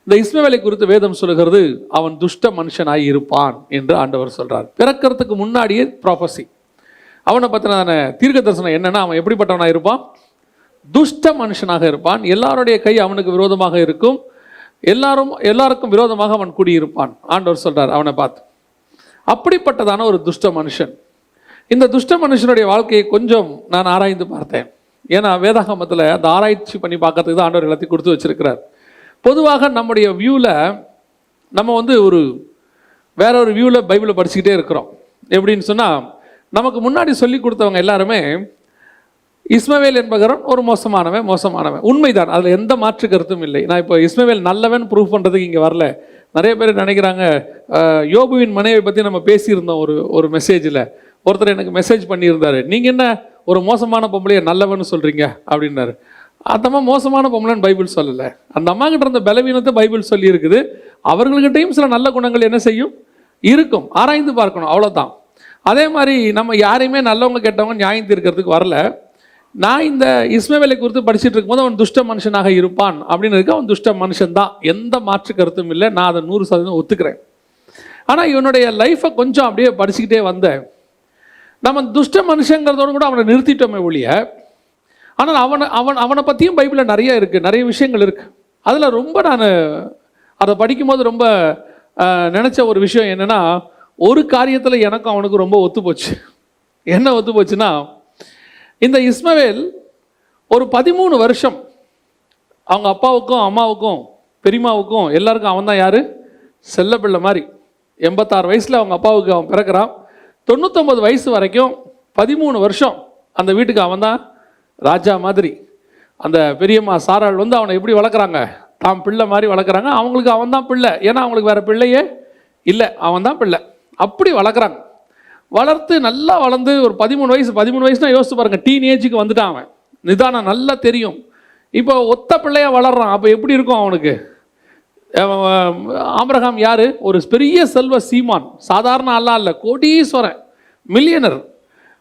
இந்த இஸ்மவேலை குறித்து வேதம் சொல்லுகிறது, அவன் துஷ்ட மனுஷனாய் இருப்பான் என்று ஆண்டவர் சொல்றார். பிறக்கிறதுக்கு முன்னாடியே ப்ராபசி. அவனை பற்றின தீர்க்க தரிசனம் என்னன்னா, அவன் எப்படிப்பட்டவனாக இருப்பான்? துஷ்ட மனுஷனாக இருப்பான். எல்லாருடைய கை அவனுக்கு விரோதமாக இருக்கும். எல்லாருக்கும் விரோதமாக அவன் குடியிருப்பான். ஆண்டவர் சொல்றார் அவனை பார்த்து. அப்படிப்பட்டதான ஒரு துஷ்ட மனுஷன். இந்த துஷ்ட மனுஷனுடைய வாழ்க்கையை கொஞ்சம் நான் ஆராய்ந்து பார்த்தேன். ஏன்னா வேதாகமத்தில் அந்த ஆராய்ச்சி பண்ணி பார்க்கறதுக்கு தான் ஆண்டவர் எல்லாத்தையும் கொடுத்து வச்சிருக்கிறார். பொதுவாக நம்முடைய வியூவில் நம்ம வேற ஒரு வியூவில் பைபிளை படிச்சுக்கிட்டே இருக்கிறோம். எப்படின்னு சொன்னால், நமக்கு முன்னாடி சொல்லி கொடுத்தவங்க எல்லாருமே இஸ்மவேல் என்பவன் ஒரு மோசமானவன் உண்மைதான், அதில் எந்த மாற்று கருத்தும் இல்லை. நான் இப்போ இஸ்மவேல் நல்லவன் ப்ரூவ் பண்ணுறதுக்கு இங்கே வரல. நிறைய பேர் நினைக்கிறாங்க, யோபுவின் மனைவியை பற்றி நம்ம பேசியிருந்தோம் ஒரு மெசேஜில். ஒருத்தர் எனக்கு மெசேஜ் பண்ணியிருந்தார், நீங்கள் என்ன ஒரு மோசமான பொம்பளையை நல்லவன்னு சொல்கிறீங்க அப்படின்னாரு. அந்த அம்மா மோசமான பொம்பளைன்னு பைபிள் சொல்லலை. அந்த அம்மா கிட்ட இருந்த பலவீனத்தை பைபிள் சொல்லி இருக்குது. அவர்கள்கிட்டையும் சில நல்ல குணங்கள் என்ன செய்யும் இருக்கும், ஆராய்ந்து பார்க்கணும், அவ்வளோதான். அதே மாதிரி நம்ம யாரையுமே நல்லவங்க கெட்டவங்க நியாயம் தீர்க்கிறதுக்கு வரல. நான் இந்த இஸ்மவேலை குறித்து படிச்சுட்டு இருக்கும்போது அவன் துஷ்ட மனுஷனாக இருப்பான் அப்படின்னு இருக்கு. அவன் துஷ்ட மனுஷன் தான், எந்த மாற்று கருத்தும் இல்லை. நான் அதை 100% ஒத்துக்கிறேன். ஆனால் இவனுடைய லைஃப்பை கொஞ்சம் அப்படியே படிச்சுக்கிட்டே வந்தேன். நம்ம துஷ்ட மனுஷங்கிறதோடு கூட அவனை நிறுத்திட்டோமே ஒழிய, ஆனால் அவனை பற்றியும் பைபிளில் நிறைய இருக்குது, நிறைய விஷயங்கள் இருக்குது. அதில் ரொம்ப நான் அதை படிக்கும்போது ரொம்ப நினச்ச ஒரு விஷயம் என்னென்னா, ஒரு காரியத்தில் எனக்கும் அவனுக்கு ரொம்ப ஒத்து போச்சு. என்ன ஒத்து போச்சுன்னா, இந்த இஸ்மவேல் ஒரு 13 வருஷம் அவங்க அப்பாவுக்கும் அம்மாவுக்கும் பெரியம்மாவுக்கும் எல்லாருக்கும் அவன் தான் யார், செல்ல பிள்ளை மாதிரி. 86 வயசில் அவங்க அப்பாவுக்கு அவன் பிறக்கிறான். 99 வயசு வரைக்கும் 13 வருஷம் அந்த வீட்டுக்கு அவன் தான் ராஜா மாதிரி. அந்த பெரியம்மா சாராள் அவனை எப்படி வளர்க்குறாங்க, தாம் பிள்ளை மாதிரி வளர்க்குறாங்க. அவங்களுக்கு அவன் தான் பிள்ளை, ஏன்னா அவங்களுக்கு வேறு பிள்ளையே இல்லை, அவன் தான் பிள்ளை. அப்படி வளர்க்குறாங்க. வளர்த்து நல்லா வளர்ந்து ஒரு 13 வயசுனா யோசிச்சு பாருங்கள், டீனேஜுக்கு வந்துட்டான் அவன். நிதானம் நல்லா தெரியும். இப்போ ஒத்த பிள்ளையாக வளர்றான். அப்போ எப்படி இருக்கும் அவனுக்கு? ஆபிரகாம் யார்? ஒரு பெரிய செல்வ சீமான், சாதாரண ஆளா இல்லை, கோடீஸ்வரன், மில்லியனர்.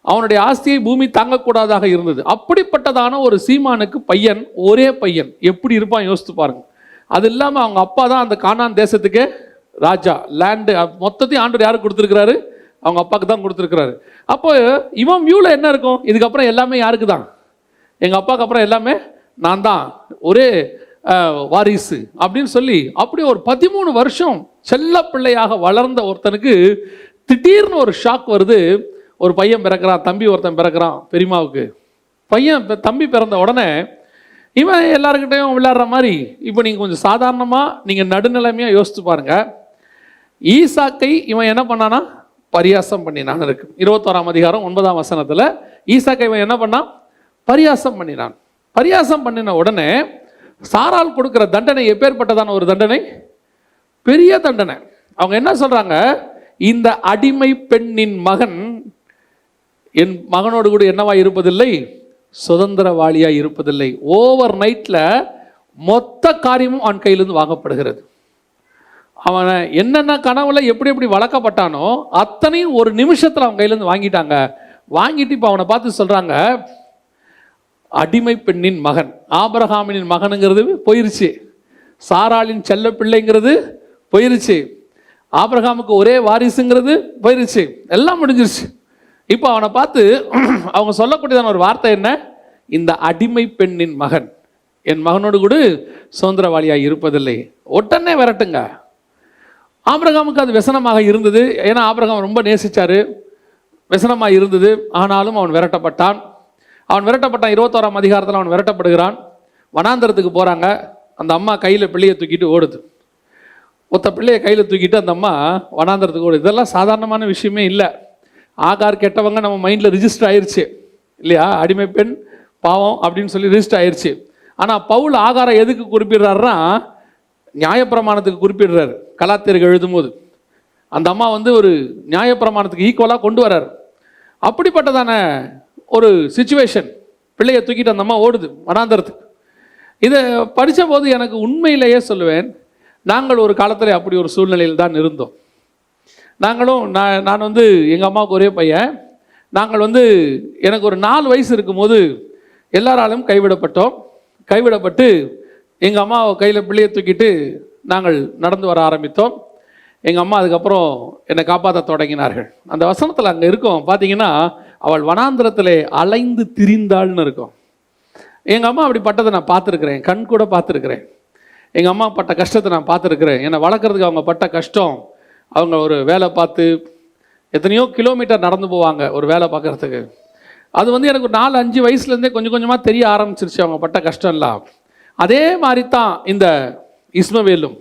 அவனுடைய ஆஸ்தியை பூமி தாங்கக்கூடாதாக இருந்தது. அப்படிப்பட்டதான ஒரு சீமானுக்கு பையன், ஒரே பையன், எப்படி இருப்பான் யோசித்து பாருங்க. அது இல்லாமல் அவங்க அப்பா தான் அந்த கானான் தேசத்துக்கு ராஜா. லேண்டு மொத்தத்தையும் ஆண்டவர் யாருக்கு கொடுத்துருக்கிறாரு? அவங்க அப்பாவுக்கு தான் கொடுத்துருக்கிறாரு. அப்போ இவன் வியூவில் என்ன இருக்கும்? இதுக்கப்புறம் எல்லாமே யாருக்கு தான்? எங்கள் அப்பாவுக்கு அப்புறம் எல்லாமே நான் தான், ஒரே வாரிசு அப்படின்னு சொல்லி அப்படி ஒரு 13 வருஷம் செல்ல பிள்ளையாக வளர்ந்த ஒருத்தனுக்கு திடீர்னு ஒரு ஷாக் வருது. ஒரு பையன் பிறக்கிறான், தம்பி ஒருத்தன் பிறக்கிறான் பெரியம்மாவுக்கு. தம்பி பிறந்த உடனே இவன் எல்லாருக்கிட்டையும் விளையாடுற மாதிரி. இப்போ நீங்கள் கொஞ்சம் சாதாரணமாக நீங்கள் நடுநிலைமையாக யோசித்து பாருங்கள். ஈசாக்கை இவன் என்ன பண்ணானா? பரியாசம் பண்ணினான் இருக்கு. 21ஆம் அதிகாரம் 9ஆம் வசனத்தில் ஈசாக்கை இவன் என்ன பண்ணான்? பரியாசம் பண்ணினான். பரியாசம் பண்ணின உடனே சாரால் கொடுக்குற தண்டனை எப்பேற்பட்டதான ஒரு தண்டனை? பெரிய தண்டனை. அவங்க என்ன சொல்றாங்க? இந்த அடிமை பெண்ணின் மகன் என் மகனோடு கூட என்னவா இருப்பதில்லை, சுதந்திரவாளியா இருப்பதில்லை. ஓவர் நைட்டில் மொத்த காரியமும் அவன் கையிலிருந்து வாங்கப்படுகிறது. அவனை என்னென்ன கனவுல எப்படி எப்படி வளர்க்கப்பட்டானோ அத்தனையும் ஒரு நிமிஷத்தில் அவன் கையிலேருந்து வாங்கிட்டாங்க. வாங்கிட்டு இப்போ அவனை பார்த்து சொல்கிறாங்க, அடிமை பெண்ணின் மகன். ஆபிரகாமின் மகனுங்கிறது போயிருச்சு, சாராளின் செல்ல பிள்ளைங்கிறது போயிருச்சு, ஆபிரகாமுக்கு ஒரே வாரிசுங்கிறது போயிருச்சு, எல்லாம் முடிஞ்சிருச்சு. இப்போ அவனை பார்த்து அவங்க சொல்லக்கூடியதான ஒரு வார்த்தை என்ன? இந்த அடிமை பெண்ணின் மகன் என் மகனோடு கூட சுதந்திரவாளியாக இருப்பதில்லை. உடனே விரட்டுங்க. ஆபிரகாமுக்கு அது व्यசனமாக இருந்தது. ஏன்னா ஆபிரகாம் ரொம்ப நேசிச்சாரு, व्यசனமாக இருந்தது. ஆனாலும் அவன் விரட்டப்பட்டான். 21ஆம் அதிகாரத்தில் அவன் விரட்டப்படுகிறான். வனாந்தரத்துக்கு போகிறாங்க. அந்த அம்மா கையில் பிள்ளையை தூக்கிட்டு ஓடுது. ஒத்த பிள்ளையை கையில் தூக்கிட்டு அந்த அம்மா வனாந்தரத்துக்கு ஓடுது. இதெல்லாம் சாதாரணமான விஷயமே இல்லை. ஆகார் கெட்டவங்க நம்ம மைண்டில் ரிஜிஸ்டர் ஆயிடுச்சு இல்லையா? அடிமை பெண் பாவம் அப்படின்னு சொல்லி ரிஜிஸ்டர் ஆயிடுச்சு. ஆனால் பவுல் ஆகாரை எதுக்கு குறிப்பிடுறாருன்னா, நியாயப்பிரமாணத்துக்கு குறிப்பிடுறாரு. கலாத்தியருக்கு எழுதும்போது அந்த அம்மா ஒரு நியாயப்பிரமாணத்துக்கு ஈக்குவலாக கொண்டு வர்றார். அப்படிப்பட்டதான ஒரு சிச்சுவேஷன். பிள்ளையை தூக்கிட்டு அந்த அம்மா ஓடுது வனாந்தரத்துக்கு. இதை படித்த போது எனக்கு உண்மையிலேயே சொல்லுவேன், நாங்கள் ஒரு காலத்தில் அப்படி ஒரு சூழ்நிலையில் தான் இருந்தோம். நாங்களும் நான் எங்கள் அம்மாவுக்கு ஒரே பையன். நாங்கள் எனக்கு ஒரு 4 வயசு இருக்கும்போது எல்லாராலும் கைவிடப்பட்டு எங்கள் அம்மா கையில் பிள்ளையை தூக்கிட்டு நாங்கள் நடந்து வர ஆரம்பித்தோம். எங்கள் அம்மா அதுக்கப்புறம் என்னை காப்பாற்ற தொடங்கினார்கள். அந்த வசனத்தில் அங்கே இருக்கும் பார்த்தீங்கன்னா, அவள் வனாந்திரத்திலே அலைந்து திரிந்தாள்னு இருக்கும். எங்கள் அம்மா அப்படி பட்டதை நான் பார்த்துருக்குறேன், கண் கூட பார்த்துருக்குறேன். எங்கள் அம்மா பட்ட கஷ்டத்தை நான் பார்த்துருக்குறேன். என்னை வளர்க்குறதுக்கு அவங்க பட்ட கஷ்டம். அவங்க ஒரு வேலை பார்த்து எத்தனையோ கிலோமீட்டர் நடந்து போவாங்க ஒரு வேலை பார்க்குறதுக்கு. அது வந்து எனக்கு 4-5 வயசுலேருந்தே கொஞ்சம் கொஞ்சமாக தெரிய ஆரம்பிச்சிருச்சு அவங்க பட்ட கஷ்டம்லாம். அதே மாதிரி தான் இந்த இஸ்மவேலும்.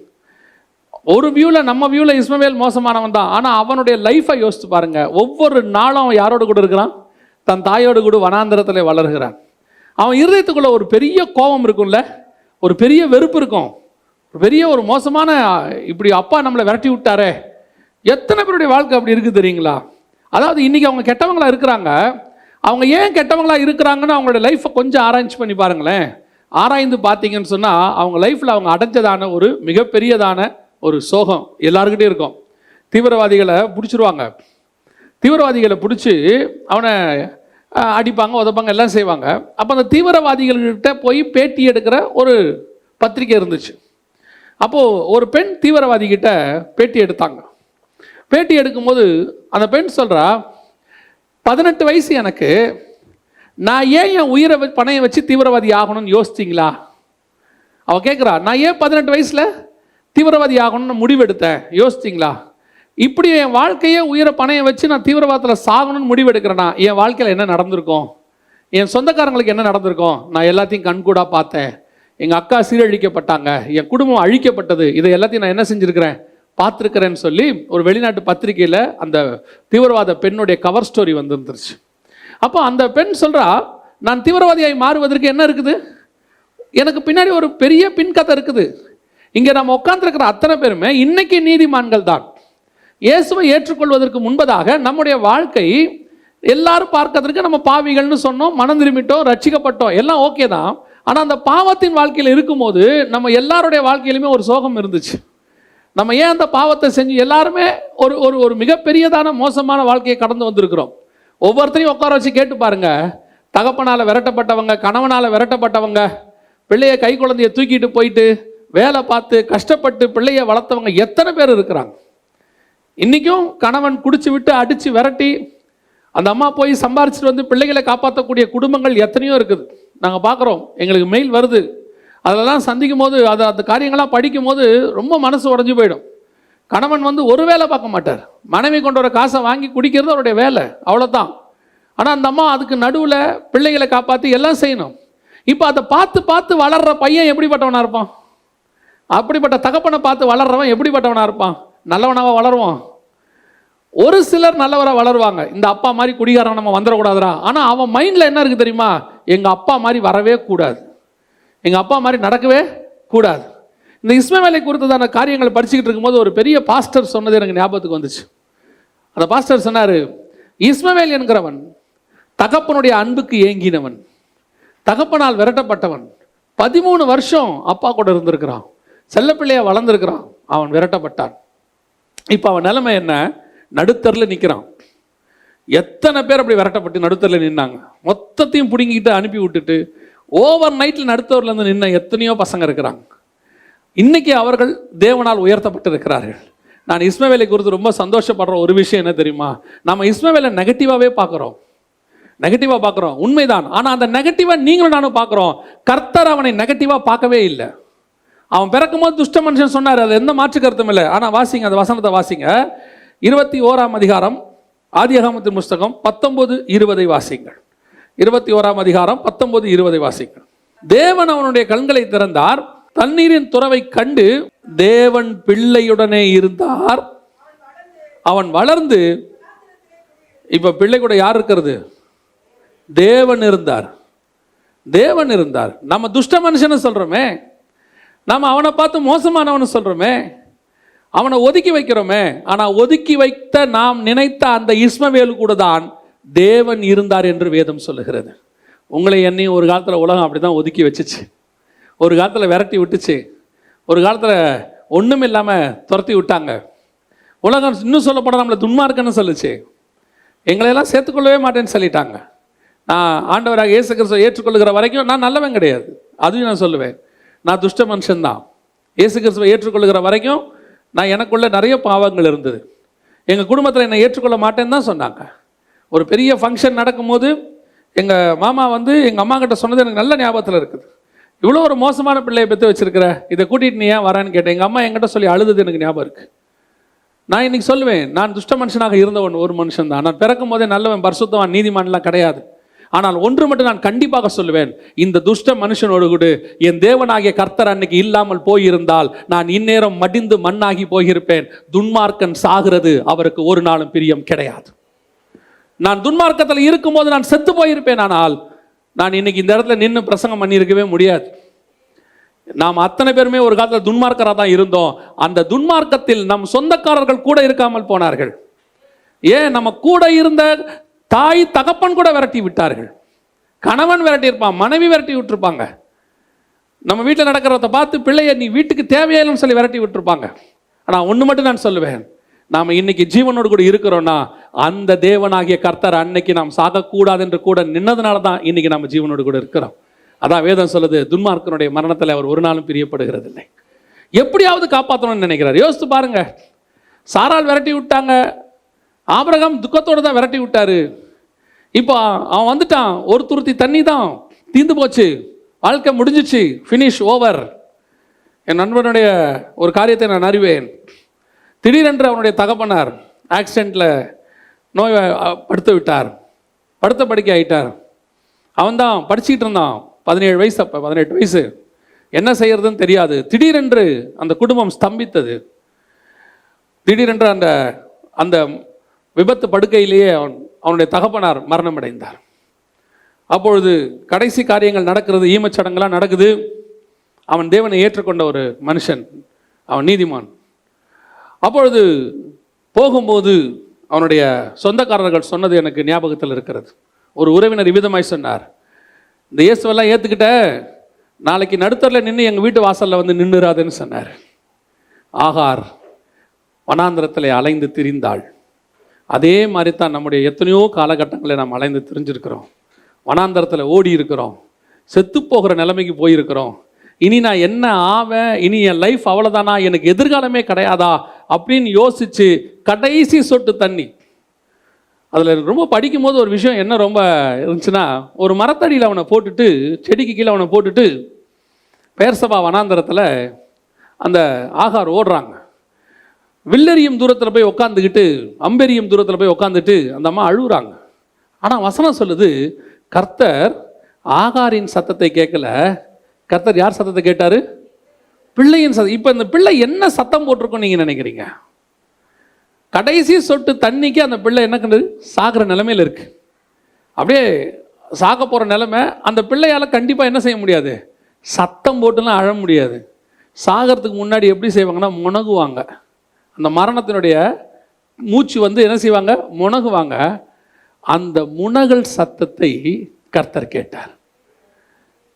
ஒரு வியூவில், நம்ம வியூவில் இஸ்மவேல் மோசமானவன் தான். ஆனால் அவனுடைய லைஃப்பை யோசித்து பாருங்கள். ஒவ்வொரு நாளும் அவன் யாரோடு கூட இருக்கிறான்? தன் தாயோடு கூட வனாந்திரத்தில் வளர்கிறான். அவன் இருதயத்துக்குள்ளே ஒரு பெரிய கோபம் இருக்கும்ல, ஒரு பெரிய வெறுப்பு இருக்கும், ஒரு பெரிய ஒரு மோசமான, இப்படி அப்பா நம்மளை விரட்டி விட்டாரே. எத்தனை பேருடைய வாழ்க்கை அப்படி இருக்குது தெரியுங்களா? அதாவது இன்றைக்கி அவங்க கெட்டவங்களாக இருக்கிறாங்க. அவங்க ஏன் கெட்டவங்களாக இருக்கிறாங்கன்னு அவங்களோட லைஃப்பை கொஞ்சம் ஆராய்ச்சி பண்ணி பாருங்களேன். ஆராய்ந்து பார்த்தீங்கன்னு சொன்னால் அவங்க லைஃப்பில் அவங்க அடைஞ்சதான ஒரு மிகப்பெரியதான ஒரு சோகம் எல்லாருக்கிட்டே இருக்கும். தீவிரவாதிகளை பிடிச்சிருவாங்க. தீவிரவாதிகளை பிடிச்சி அவனை அடிப்பாங்க, உதப்பாங்க, எல்லாம் செய்வாங்க. அப்போ அந்த தீவிரவாதிகள்கிட்ட போய் பேட்டி எடுக்கிற ஒரு பத்திரிக்கை இருந்துச்சு. அப்போது ஒரு பெண் தீவிரவாதிகிட்ட பேட்டி எடுத்தாங்க. பேட்டி எடுக்கும்போது அந்த பெண் சொல்கிறா, 18 வயசு எனக்கு, நான் ஏன் என் உயிரை பணையை வச்சு தீவிரவாதி ஆகணும்னு யோசிச்சிங்களா? அவள் கேட்குறா, நான் ஏன் 18 வயசில் தீவிரவாதி ஆகணும்னு முடிவெடுத்தேன், யோசிச்சிங்களா? இப்படி என் வாழ்க்கையே உயிரை பணையை வச்சு நான் தீவிரவாதத்தில் சாகணும்னு முடிவெடுக்கிறேன்னா என் வாழ்க்கையில் என்ன நடந்திருக்கும்? என் சொந்தக்காரங்களுக்கு என்ன நடந்திருக்கும்? நான் எல்லாத்தையும் கண்கூடாக பார்த்தேன். எங்கள் அக்கா சீரழிக்கப்பட்டாங்க, என் குடும்பம் அழிக்கப்பட்டது, இதை எல்லாத்தையும் நான் என்ன செஞ்சுருக்கிறேன், பார்த்துருக்கிறேன்னு சொல்லி ஒரு வெளிநாட்டு பத்திரிகையில் அந்த தீவிரவாத பெண்ணுடைய கவர் ஸ்டோரி வந்துருந்துருச்சு. அப்போ அந்த பெண் சொல்கிறா, நான் தீவிரவாதியாகி மாறுவதற்கு என்ன இருக்குது? எனக்கு பின்னாடி ஒரு பெரிய பின்கதை இருக்குது. இங்கே நம்ம உட்காந்துருக்கிற அத்தனை பேருமே இன்னைக்கு நீதிமான்கள் தான். இயேசுவை ஏற்றுக்கொள்வதற்கு முன்பதாக நம்முடைய வாழ்க்கை எல்லாரும் பார்க்கறதுக்கு நம்ம பாவிகள்னு சொன்னோம், மனம் திரும்பிட்டோம், ரட்சிக்கப்பட்டோம், எல்லாம் ஓகே தான். ஆனால் அந்த பாவத்தின் வாழ்க்கையில் இருக்கும்போது நம்ம எல்லாருடைய வாழ்க்கையிலுமே ஒரு சோகம் இருந்துச்சு. நம்ம ஏன் அந்த பாவத்தை செஞ்சு எல்லாருமே ஒரு ஒரு ஒரு மிகப்பெரியதான மோசமான வாழ்க்கையை கடந்து வந்திருக்கிறோம். ஒவ்வொருத்தரையும் உட்கார வச்சு கேட்டு பாருங்க. தகப்பனால் விரட்டப்பட்டவங்க, கணவனால் விரட்டப்பட்டவங்க, பிள்ளைய கை குழந்தைய தூக்கிட்டு போயிட்டு வேலை பார்த்து கஷ்டப்பட்டு பிள்ளைய வளர்த்தவங்க எத்தனை பேர் இருக்கிறாங்க? இன்றைக்கும் கணவன் குடிச்சு விட்டு அடித்து விரட்டி அந்த அம்மா போய் சம்பாரிச்சிட்டு வந்து பிள்ளைகளை காப்பாற்றக்கூடிய குடும்பங்கள் எத்தனையோ இருக்குது. நாங்கள் பார்க்குறோம், எங்களுக்கு மெயில் வருது. அதெல்லாம் சந்திக்கும் போது அந்த காரியங்கள்லாம் படிக்கும் போது ரொம்ப மனசு உடஞ்சி போயிடும். கணவன் வந்து ஒரு வேலை பார்க்க மாட்டார், மனைவி கொண்டு வர காசை வாங்கி குடிக்கிறது அவருடைய வேலை, அவ்வளோதான். ஆனால் அந்த அம்மா அதுக்கு நடுவில் பிள்ளைகளை காப்பாற்றி எல்லாம் செய்யணும். இப்போ அதை பார்த்து பார்த்து வளர்கிற பையன் எப்படிப்பட்டவனாக இருப்பான்? அப்படிப்பட்ட தகப்பனை பார்த்து வளர்றவன் எப்படிப்பட்டவனாக இருப்பான்? நல்லவனாக வளருவான். ஒரு சிலர் நல்லவராக வளருவாங்க. இந்த அப்பா மாதிரி குடிகாரன் நம்ம வந்துடக்கூடாதுரா. ஆனால் அவன் மைண்டில் என்ன இருக்குது தெரியுமா? எங்கள் அப்பா மாதிரி வரவே கூடாது, எங்கள் அப்பா மாதிரி நடக்கவே கூடாது. இந்த இஸ்மவேலை குறித்ததான காரியங்களை படிச்சுக்கிட்டு இருக்கும்போது ஒரு பெரிய பாஸ்டர் சொன்னது எனக்கு ஞாபகத்துக்கு வந்துச்சு. அந்த பாஸ்டர் சொன்னார், இஸ்மவேல் என்கிறவன் தகப்பனுடைய அன்புக்கு ஏங்கினவன், தகப்பனால் விரட்டப்பட்டவன், 13 வருஷம் அப்பா கூட இருந்திருக்கிறான், செல்லப்பிள்ளையா வளர்ந்துருக்கிறான், அவன் விரட்டப்பட்டான். இப்போ அவன் நிலைமை என்ன? நடுத்தரில் நிற்கிறான். எத்தனை பேர் அப்படி விரட்டப்பட்டு நடுத்தரில் நின்னாங்க? மொத்தத்தையும் பிடுங்கிட்டு அனுப்பி விட்டுட்டு ஓவர் நைட்டில் நடுத்தவரில் இருந்து நின்ன எத்தனையோ பசங்க இருக்கிறாங்க. இன்னைக்கு அவர்கள் தேவனால் உயர்த்தப்பட்டு இருக்கிறார்கள். நான் இஸ்மவேலை குறித்து ரொம்ப சந்தோஷப்படுற ஒரு விஷயம் என்ன தெரியுமா? நம்ம இஸ்மவேலை நெகட்டிவாகவே பார்க்குறோம், நெகட்டிவாக பார்க்குறோம், உண்மைதான். ஆனால் அந்த நெகட்டிவாக நீங்களும் நானும் பார்க்குறோம். கர்த்தர் அவனை நெகட்டிவாக பார்க்கவே இல்லை. அவன் பிறக்கும் போது துஷ்ட மனுஷன் சொன்னார், அது எந்த மாற்று கருத்தும் இல்லை. ஆனால் வாசிங்க, அந்த வசனத்தை வாசிங்க. 21ஆம் அதிகாரம் ஆதியாகமத்தின் புஸ்தகம் 19-20 வாசிங்கள். 21ஆம் அதிகாரம் 19-20 வாசிங்கள். தேவன் அவனுடைய கண்களை திறந்தார், தண்ணீரின் துறவை கண்டு தேவன் பிள்ளையுடனே இருந்தார், அவன் வளர்ந்து. இப்ப பிள்ளை கூட யார் இருக்கிறது? தேவன் இருந்தார், தேவன் இருந்தார். நம்ம துஷ்ட மனுஷன்னு சொல்றோமே, நம்ம அவனை பார்த்து மோசமானவனு சொல்றோமே, அவனை ஒதுக்கி வைக்கிறோமே. ஆனா ஒதுக்கி வைத்த நாம் நினைத்த அந்த இஸ்மவேலு கூட தான் தேவன் இருந்தார் என்று வேதம் சொல்லுகிறது. உங்களை என்னையும் ஒரு காலத்தில் உலகம் அப்படி தான் ஒதுக்கி வச்சுச்சு, ஒரு காலத்தில் விரட்டி விட்டுச்சு, ஒரு காலத்தில் ஒன்றும் இல்லாமல் துரத்தி விட்டாங்க. உலகம் இன்னும் சொல்லப்பட நம்மளை துன்மார்க்கன்னு சொல்லுச்சு, எங்களையெல்லாம் சேர்த்துக்கொள்ளவே மாட்டேன்னு சொல்லிட்டாங்க. நான் ஆண்டவராக இயேசு கிறிஸ்துவை ஏற்றுக்கொள்ளுகிற வரைக்கும் நான் நல்லவன் கிடையாது, அதுவும் நான் சொல்லுவேன். நான் துஷ்ட மனுஷன்தான். இயேசு கிறிஸ்துவை ஏற்றுக்கொள்கிற வரைக்கும் நான் எனக்குள்ள நிறைய பாவங்கள் இருந்தது. எங்கள் குடும்பத்தில் என்னை ஏற்றுக்கொள்ள மாட்டேன்னு தான் சொன்னாங்க. ஒரு பெரிய ஃபங்க்ஷன் நடக்கும்போது எங்கள் மாமா வந்து எங்கள் அம்மா கிட்ட சொன்னது எனக்கு நல்ல ஞாபகத்தில் இருக்குது. இவ்வளோ ஒரு மோசமான பிள்ளையை பெற்று வச்சிருக்கிற, இதை கூட்டிகிட்டு நீ ஏன் வரேன்னு கேட்டேன். எங்கள் அம்மா என்கிட்ட சொல்லி அழுது எனக்கு ஞாபகம் இருக்குது. நான் இன்னைக்கு சொல்லுவேன், நான் துஷ்ட மனுஷனாக இருந்தவன் ஒரு மனுஷன் தான். நான் பிறக்கும் போதே நல்லவன், பரிசுத்தவன், நீதிமான்லாம் கிடையாது. ஆனால் ஒன்று மட்டும் நான் கண்டிப்பாக சொல்லுவேன், இந்த துஷ்ட மனுஷனோடு கூட என் தேவனாகிய கர்த்தர் அன்னைக்கு இல்லாமல் போயிருந்தால் நான் இந்நேரம் மடிந்து மண்ணாகி போயிருப்பேன். துன்மார்க்கன் சாகிறது அவருக்கு ஒரு நாளும் பிரியம் கிடையாது. நான் துன்மார்க்கத்தில் இருக்கும்போது நான் செத்து போயிருப்பேன். ஆனால் நான் இன்னைக்கு இந்த இடத்துல நின்று பிரசங்கம் பண்ணியிருக்கவே முடியாது. நாம் அத்தனை பேருமே ஒரு காலத்தில் துன்மார்க்கராக தான் இருந்தோம். அந்த துன்மார்க்கத்தில் நம் சொந்தக்காரர்கள் கூட இருக்காமல் போனார்கள். ஏன், நம்ம கூட இருந்த தாய் தகப்பன் கூட விரட்டி விட்டார்கள். கணவன் விரட்டி இருப்பான், மனைவி விரட்டி விட்டுருப்பாங்க. நம்ம வீட்டில் நடக்கிறத பார்த்து பிள்ளைய நீ வீட்டுக்கு தேவையில்லைன்னு சொல்லி விரட்டி விட்டுருப்பாங்க. ஆனால் ஒன்று மட்டும் நான் சொல்லுவேன், நாம் இன்னைக்கு ஜீவனோடு கூட இருக்கிறோன்னா அந்த தேவனாகிய கர்த்தர் அன்னைக்கு நாம் சாகக்கூடாது என்று கூட நின்னதுனால தான் இன்னைக்கு நம்ம ஜீவனோடு கூட இருக்கிறோம். அதான் வேதம் சொல்லுது, துன்மார்க்கனுடைய மரணத்தில் அவர் ஒரு நாளும் பிரியப்படுகிறது இல்லை. எப்படியாவது காப்பாற்றணும்னு நினைக்கிறார். யோசித்து பாருங்க, சாரால் விரட்டி விட்டாங்க, ஆபிரகாம் துக்கத்தோடு தான் விரட்டி விட்டாரு. இப்போ அவன் வந்துட்டான், ஒரு துருத்தி தண்ணி தான் தீந்து போச்சு, வாழ்க்கை முடிஞ்சிச்சு, ஃபினிஷ் ஓவர். என் நண்பனுடைய ஒரு காரியத்தை நான் அறிவேன். திடீரென்று அவனுடைய தகப்பனார் ஆக்சிடெண்ட்டில் நோய் படுத்து விட்டார், படுத்த படுக்கை ஆகிட்டார். அவன் தான் படிச்சுக்கிட்டு இருந்தான், 17 வயசு, அப்போ 18 வயசு. என்ன செய்யறதுன்னு தெரியாது. திடீரென்று அந்த குடும்பம் ஸ்தம்பித்தது. திடீரென்று அந்த அந்த விபத்து படுக்கையிலேயே அவனுடைய தகப்பனார் மரணம் அடைந்தார். அப்பொழுது கடைசி காரியங்கள் நடக்கிறது, ஈமச்சடங்கெல்லாம் நடக்குது. அவன் தேவனை ஏற்றுக்கொண்ட ஒரு மனுஷன், அவன் நீதிமான். அப்பொழுது போகும்போது அவனுடைய சொந்தக்காரர்கள் சொன்னது எனக்கு ஞாபகத்தில் இருக்கிறது. ஒரு உறவினர் விதமாய் சொன்னார், இந்த இயேசுவெல்லாம் ஏற்றுக்கிட்ட, நாளைக்கு நடுத்தரில் நின்று எங்கள் வீட்டு வாசலில் வந்து நின்றுறாதுன்னு சொன்னார். ஆகார் வனாந்திரத்தில் அலைந்து திரிந்தாள். அதே மாதிரி தான் நம்முடைய எத்தனையோ காலகட்டங்களில் நாம் அலைந்து திரிஞ்சிருக்கிறோம், வனாந்திரத்தில் ஓடி இருக்கிறோம், செத்து போகிற நிலைமைக்கு போயிருக்கிறோம். இனி நான் என்ன ஆவேன், இனி என் லைஃப் அவ்வளோதானா, எனக்கு எதிர்காலமே கிடையாதா அப்படின்னு யோசித்து கடைசி சொட்டு தண்ணி. அதில் ரொம்ப படிக்கும் போது ஒரு விஷயம் என்ன ரொம்ப இருந்துச்சுன்னா, ஒரு மரத்தடியில் அவனை போட்டுட்டு, செடிக்கு கீழே அவனை போட்டுட்டு பெயர்சபா வனாந்தரத்தில் அந்த ஆகார் ஓடுறாங்க. வில்லெறியும் தூரத்தில் போய் உட்காந்துக்கிட்டு, அம்பெரியும் தூரத்தில் போய் உட்காந்துட்டு அந்த அம்மா அழுகுறாங்க. ஆனால் வசனம் சொல்லுது, கர்த்தர் ஆகாரின் சத்தத்தை கேட்கல, கர்த்தர் யார் சத்தத்தை கேட்டார்? பிள்ளையின் சத்தம். இப்போ இந்த பிள்ளை என்ன சத்தம் போட்டிருக்கோம் நீங்கள் நினைக்கிறீங்க? கடைசி சொட்டு தண்ணிக்கு அந்த பிள்ளை என்ன கண்டு சாகிற நிலைமையில் இருக்கு. அப்படியே சாக போகிற நிலைமை. அந்த பிள்ளையால் கண்டிப்பாக என்ன செய்ய முடியாது, சத்தம் போட்டுலாம் அழ முடியாது. சாகிறதுக்கு முன்னாடி எப்படி செய்வாங்கன்னா முனகுவாங்க. அந்த மரணத்தினுடைய மூச்சு வந்து என்ன செய்வாங்க, முனகுவாங்க. அந்த முனகல் சத்தத்தை கர்த்தர் கேட்டார்.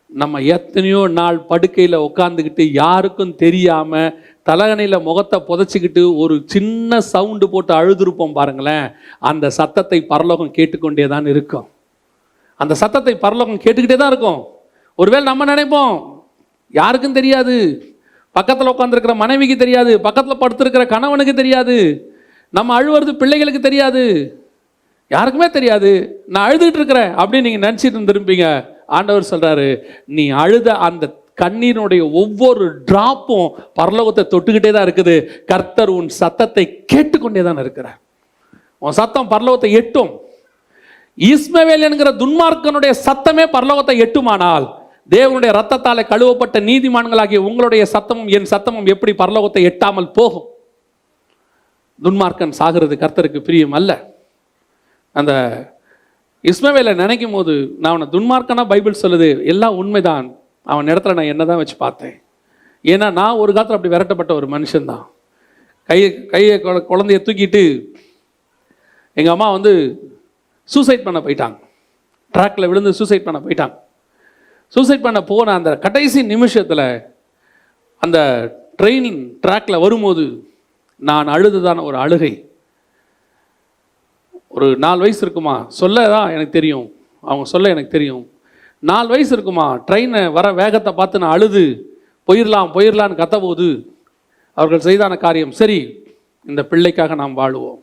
நம்ம எத்தனையோ நாள் படுக்கையில் உட்காந்துக்கிட்டு யாருக்கும் தெரியாமல் தலகணையில் முகத்தை புதைச்சிக்கிட்டு ஒரு சின்ன சவுண்டு போட்டு அழுதுருப்போம் பாருங்களேன். அந்த சத்தத்தை பரலோகம் கேட்டுக்கொண்டே தான் இருக்கும். அந்த சத்தத்தை பரலோகம் கேட்டுக்கிட்டே தான் இருக்கும். ஒருவேளை நம்ம நினைப்போம் யாருக்கும் தெரியாது, பக்கத்தில் உட்காந்துருக்கிற மனைவிக்கு தெரியாது, பக்கத்தில் படுத்திருக்கிற கணவனுக்கு தெரியாது, நம்ம அழுவுறது பிள்ளைகளுக்கு தெரியாது, யாருக்குமே தெரியாது, நான் அழுதுகிட்டு இருக்கிறேன் அப்படின்னு நீங்கள் நினச்சிட்டு இருந்திருப்பீங்க. ஆண்டவர் சொல்கிறாரு, நீ அழுத அந்த கண்ணீரினுடைய ஒவ்வொரு டிராப்பும் பரலோகத்தை தொட்டுக்கிட்டே தான் இருக்குது. கர்த்தர் உன் சத்தத்தை கேட்டுக்கொண்டே தான் இருக்கிறார். உன் சத்தம் பரலோகத்தை எட்டும். இஸ்மவேல் என்கிற துன்மார்க்கனுடைய சத்தமே பரலோகத்தை எட்டுமானால், தேவனுடைய ரத்தத்தாலே கழுவப்பட்ட நீதிமான்களாகிய உங்களுடைய சத்தமும் என் சத்தமும் எப்படி பரலோகத்தை எட்டாமல் போகும்? துன்மார்க்கன் சாகிறது கர்த்தருக்கு பிரியம் அல்ல. அந்த இஸ்மவேலை நினைக்கும் போது நான் அவனை துன்மார்க்கனா பைபிள் சொல்லுது, எல்லாம் உண்மைதான். அவன் இடத்துல நான் என்ன தான் வச்சு பார்த்தேன். ஏன்னா நான் ஒரு காலத்தில் அப்படி விரட்டப்பட்ட ஒரு மனுஷன்தான். கையை குழந்தைய தூக்கிட்டு எங்கள் அம்மா வந்து சூசைட் பண்ண போயிட்டாங்க. ட்ராக்கில் விழுந்து சூசைட் பண்ண போயிட்டாங்க. சூசைட் பண்ண போன அந்த கடைசி நிமிஷத்தில் அந்த ட்ரெயின் ட்ராக்கில் வரும்போது நான் அழுதுதான ஒரு அழுகை. ஒரு 4 வயசு இருக்குமா, சொல்ல தான் எனக்கு தெரியும், அவங்க சொல்ல எனக்கு தெரியும். 4 வயசு இருக்குமா, ட்ரெயினை வர வேகத்தை பார்த்து நான் அழுது போயிடலான்னு கத்தபோது அவர்கள் செய்தான காரியம், சரி இந்த பிள்ளைக்காக நாம் வாழுவோம்.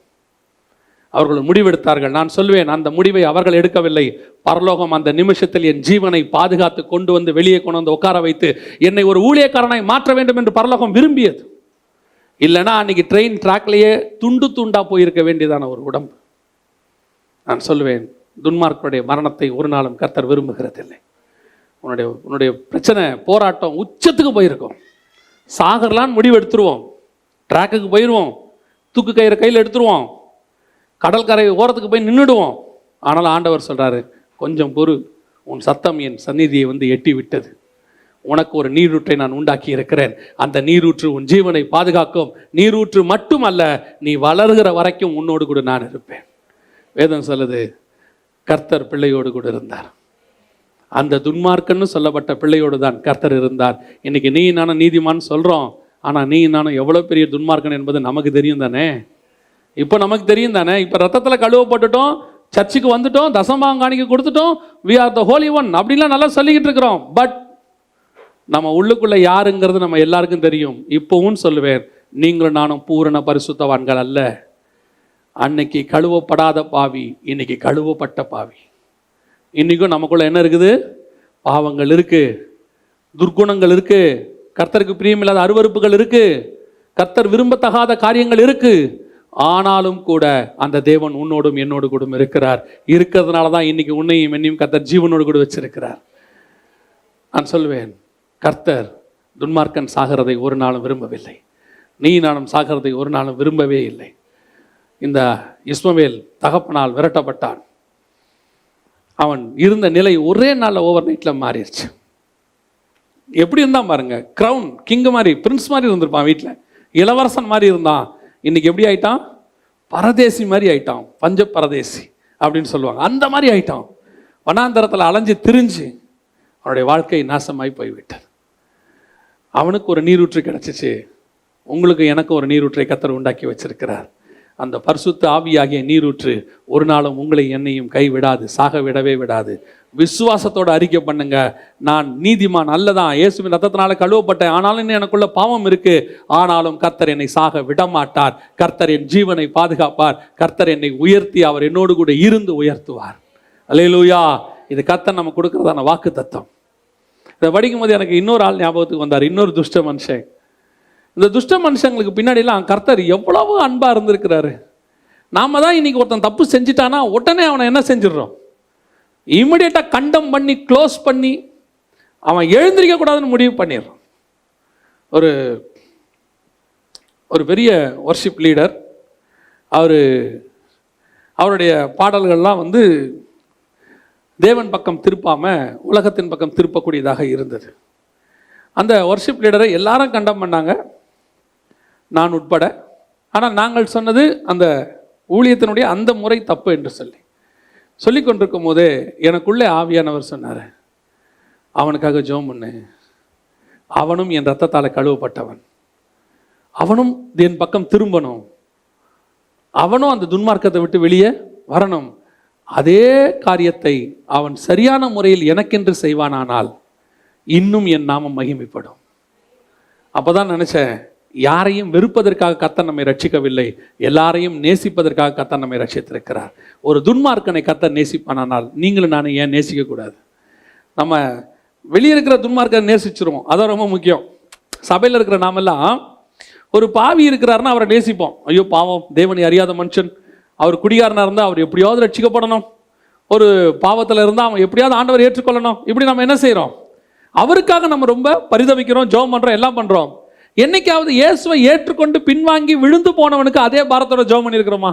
அவர்கள் முடிவெடுத்தார்கள். நான் சொல்வேன், அந்த முடிவை அவர்கள் எடுக்கவில்லை. பரலோகம் அந்த நிமிஷத்தில் என் ஜீவனை பாதுகாத்து கொண்டு வந்து வெளியே கொண்டு வந்து உட்கார வைத்து என்னை ஒரு ஊழியக்காரனாய் மாற்ற வேண்டும் என்று பரலோகம் விரும்பியது. இல்லைன்னா அன்னைக்கு ட்ரெயின் ட்ராக்லேயே துண்டு துண்டா போயிருக்க வேண்டியதான ஒரு உடம்பு. நான் சொல்லுவேன், துன்மார்க்கனுடைய மரணத்தை ஒரு நாளும் கர்த்தர் விரும்புகிறதில்லை. உன்னுடைய பிரச்சனை, போராட்டம் உச்சத்துக்கு போயிருக்கும். சாகரலான்னு முடிவு எடுத்துருவோம், ட்ராக்குக்கு போயிடுவோம், தூக்கு கயிறை கையில் எடுத்துருவோம், கடற்கரை ஓரத்துக்கு போய் நின்றுடுவோம். ஆனால் ஆண்டவர் சொல்கிறாரு, கொஞ்சம் பொறு, உன் சத்தம் என் சந்நிதியை வந்து எட்டி விட்டது. உனக்கு ஒரு நீரூற்றை நான் உண்டாக்கி இருக்கிறேன். அந்த நீரூற்று உன் ஜீவனை பாதுகாக்கும். நீரூற்று மட்டுமல்ல, நீ வளர்கிற வரைக்கும் உன்னோடு கூட நான் இருப்பேன். வேதம் சொல்லுது, கர்த்தர் பிள்ளையோடு கூட இருந்தார். அந்த துன்மார்க்கன்னு சொல்லப்பட்ட பிள்ளையோடு தான் கர்த்தர் இருந்தார். இன்னைக்கு நீ நானும் நீதிமான்னு சொல்கிறோம், ஆனால் நீ நானும் எவ்வளோ பெரிய துன்மார்க்கன் என்பது நமக்கு தெரியும் தானே. இப்போ நமக்கு தெரியும் தானே. இப்போ ரத்தத்தில் கழுவப்பட்டுட்டோம், சர்ச்சுக்கு வந்துட்டோம், தசமாங்காணிக்கு கொடுத்துட்டோம், we are the holy one அப்படின்லாம் நல்லா சொல்லிக்கிட்டு இருக்கிறோம். பட் நம்ம உள்ளுக்குள்ளே யாருங்கிறது நம்ம எல்லாருக்கும் தெரியும். இப்போவும் சொல்லுவேன், நீங்களும் நானும் பூரண பரிசுத்தவான்கள் அல்ல. அன்னைக்கு கழுவப்படாத பாவி, இன்னைக்கு கழுவப்பட்ட பாவி. இன்றைக்கும் நமக்குள்ள என்ன இருக்குது? பாவங்கள் இருக்குது, துர்க்குணங்கள் இருக்குது, கர்த்தருக்கு பிரியமில்லாத அருவருப்புகள் இருக்குது, கர்த்தர் விரும்பத்தகாத காரியங்கள் இருக்குது. ஆனாலும் கூட அந்த தேவன் உன்னோடும் என்னோடு கூட இருக்கிறார். இருக்கிறதுனால தான் இன்னைக்கு உன்னையும் என்னையும் கர்த்தர் ஜீவனோடு கூட வச்சிருக்கிறார். நான் சொல்வேன், கர்த்தர் துன்மார்க்கன் சாகிறதை ஒரு நாளும் விரும்பவில்லை. நீ நானும் சாகிறதை ஒரு நாளும் விரும்பவே இல்லை. இந்த இஸ்மவேல் தகப்பனால் விரட்டப்பட்டான். அவன் இருந்த நிலை ஒரே நாளில் ஓவர் நைட்டில் மாறிடுச்சு. எப்படி இருந்தான் பாருங்க, க்ரௌன் கிங் மாதிரி, பிரின்ஸ் மாதிரி இருந்திருப்பான், வீட்டில் இளவரசன் மாதிரி இருந்தான். இன்னைக்கு எப்படி ஆயிட்டான்? பரதேசி மாதிரி ஆயிட்டான். பஞ்ச பரதேசி அப்படின்னு சொல்லுவாங்க, அந்த மாதிரி ஆயிட்டான். வனாந்தரத்தில் அலைஞ்சு திரிஞ்சு அவனுடைய வாழ்க்கை நாசமாய் போய்விட்டது. அவனுக்கு ஒரு நீரூற்று கிடச்சிச்சு, உங்களுக்கு எனக்கு ஒரு நீரூற்றை கர்த்தர் உண்டாக்கி வச்சிருக்கிறார். அந்த பரிசுத்த ஆவியாகிய நீரூற்று ஒரு நாளும் உங்களை என்னையும் கைவிடாது, சாக விடவே விடாது. விசுவாசத்தோடு அறிக்கை பண்ணுங்க, நான் நீதிமான் அல்லதான், இயேசுவின் ரத்தத்தினால கழுவப்பட்டேன், ஆனாலும் இன்னும் எனக்குள்ள பாவம் இருக்கு, ஆனாலும் கர்த்தர் என்னை சாக விடமாட்டார். கர்த்தர் என் ஜீவனை பாதுகாப்பார். கர்த்தர் என்னை உயர்த்தி அவர் என்னோடு கூட இருந்து உயர்த்துவார். அல்லேலூயா. இது கர்த்தர் நம்ம கொடுக்கறதான வாக்கு தத்தம். இதை படிக்கும் போது எனக்கு இன்னொரு ஆள் ஞாபகத்துக்கு வந்தார், இன்னொரு துஷ்ட மனுஷன். இந்த துஷ்ட மனுஷங்களுக்கு பின்னாடிலாம் கர்த்தர் எவ்வளவு அன்பா இருந்திருக்கிறாரு. நாம தான் இன்னைக்கு ஒருத்தன் தப்பு செஞ்சிட்டானா உடனே அவனை என்ன செஞ்சிடறோம்? இமிடியேட்டா கண்டம் பண்ணி க்ளோஸ் பண்ணி அவன் எழுந்திருக்க கூடாதுன்னு முடிவு பண்ணிடுறோம். ஒரு பெரிய வர்ஷிப் லீடர், அவருடைய பாடல்கள்லாம் வந்து தேவன் பக்கம் திருப்பாம உலகத்தின் பக்கம் திருப்பக்கூடியதாக இருந்தது. அந்த வர்ஷிப் லீடரை எல்லாரும் கண்டம் பண்ணாங்க, நான் உட்பட. ஆனால் நாங்கள் சொன்னது அந்த ஊழியத்தினுடைய அந்த முறை தப்பு என்று சொல்லி கொண்டிருக்கும் போதே எனக்குள்ளே ஆவியானவர் சொன்னார், அவனுக்காக ஜெபம் பண்ணு, அவனும் என் ரத்தத்தால் கழுவப்பட்டவன், அவனும் என் பக்கம் திரும்பணும், அவனும் அந்த துன்மார்க்கத்தை விட்டு வெளியே வரணும். அதே காரியத்தை அவன் சரியான முறையில் எனக்கென்று செய்வானானால் இன்னும் என் நாமம் மகிமைப்படும். அப்போதான் நினைச்சேன், யாரையும் வெறுப்பதற்காக கர்த்தர் நம்மை ரட்சிக்கவில்லை, எல்லாரையும் நேசிப்பதற்காக கர்த்தர் நம்மை ரட்சித்திருக்கிறார். ஒரு துன்மார்க்கனை கர்த்தர் நேசிப்பானால் நீங்களும் நானும் ஏன் நேசிக்க கூடாது? நம்ம வெளியே இருக்கிற துன்மார்க்கனை நேசிச்சிருவோம், அதான் ரொம்ப முக்கியம். சபையில் இருக்கிற நாமெல்லாம் ஒரு பாவி இருக்கிறாருன்னா அவரை நேசிப்போம். ஐயோ பாவம், தேவனை அறியாத மனுஷன், அவர் குடிகாரனாக இருந்தால் அவர் எப்படியாவது ரட்சிக்கப்படணும், ஒரு பாவத்தில் இருந்தால் அவன் எப்படியாவது ஆண்டவர் ஏற்றுக்கொள்ளணும், இப்படி நம்ம என்ன செய்கிறோம்? அவருக்காக நம்ம ரொம்ப பரிதவிக்கிறோம், ஜெபம் பண்ணுறோம், எல்லாம் பண்ணுறோம். என்னைக்காவது இயேசுவை ஏற்றுக்கொண்டு பின்வாங்கி விழுந்து போனவனுக்கு அதே பாரத்தோட ஜெபம் பண்ணியிருக்கிறோமா?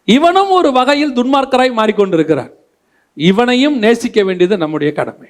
இவனும் ஒரு வகையில் துன்மார்க்கராய் மாறிக்கொண்டிருக்கிறான். இவனையும் நேசிக்க வேண்டியது நம்முடைய கடமை.